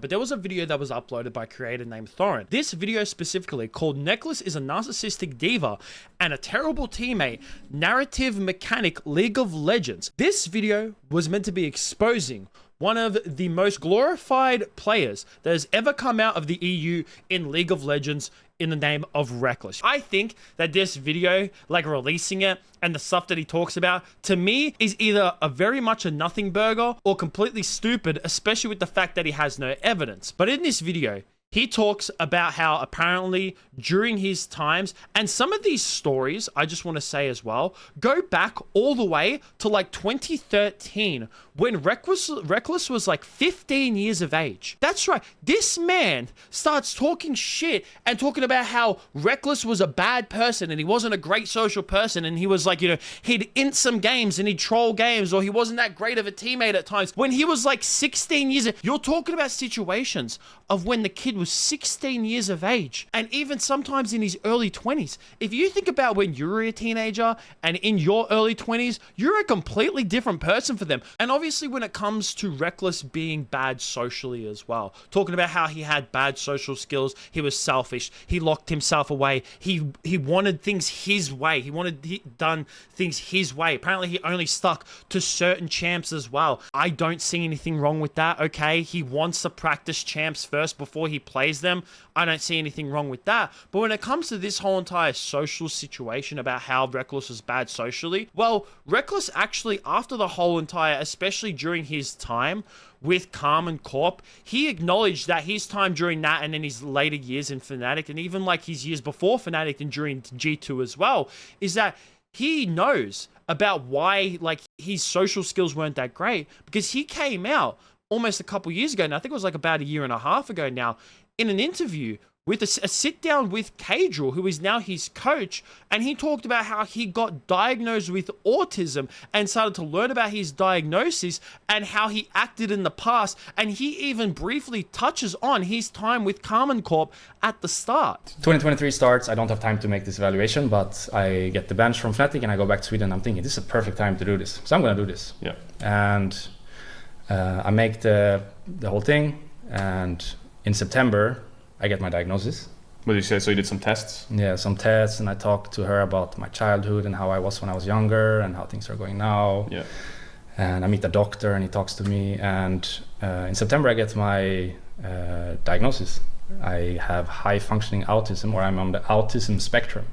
But there was a video that was uploaded by a creator named Thorin. This video specifically, called Rekkles is a narcissistic diva and a terrible teammate, narrative mechanic League of Legends. This video was meant to be exposing one of the most glorified players that has ever come out of the EU in League of Legends in the name of Rekkles. I think that this video, like releasing it and the stuff that he talks about, to me is either a very much a nothing burger or completely stupid, especially with the fact that he has no evidence. But in this video, he talks about how apparently during his times, and some of these stories, I just want to say as well, go back all the way to like 2013 when Rekkles was like 15 years of age. That's right. This man starts talking shit and talking about how Rekkles was a bad person and he wasn't a great social person and he was like, you know, he'd int some games and he'd troll games or he wasn't that great of a teammate at times. When he was like 16 years, you're talking about situations of when the kid was 16 years of age and even sometimes in his early 20s. If you think about when you were a teenager and in your early 20s, you're a completely different person for them. And obviously when it comes to Rekkles being bad socially as well, talking about how he had bad social skills, he was selfish, he locked himself away, he wanted things his way, he done things his way. Apparently he only stuck to certain champs as well. I don't see anything wrong with that. Okay, he wants to practice champs first before he plays them. I don't see anything wrong with that. But when it comes to this whole entire social situation about how Rekkles was bad socially, well, Rekkles actually, after the whole entire, especially during his time with Carmen Corp, he acknowledged that his time during that and then his later years in Fnatic and even like his years before Fnatic and during G2 as well, is that he knows about why like his social skills weren't that great, because he came out almost a couple years ago now, I think it was like about a year and a half ago now, in an interview with a sit down with Kadriel, who is now his coach, and he talked about how he got diagnosed with autism and started to learn about his diagnosis and how he acted in the past, and he even briefly touches on his time with Carmen Corp at the start. 2023 starts, I don't have time to make this evaluation, but I get the bench from Fnatic and I go back to Sweden. I'm thinking, this is a perfect time to do this, so I'm gonna do this. Yeah. And I make the whole thing, and in September, I get my diagnosis. What did you say? So you did some tests? Yeah, some tests, and I talked to her about my childhood and how I was when I was younger and how things are going now. Yeah. And I meet a doctor and he talks to me, and in September I get my diagnosis. I have high functioning autism, or I'm on the autism spectrum.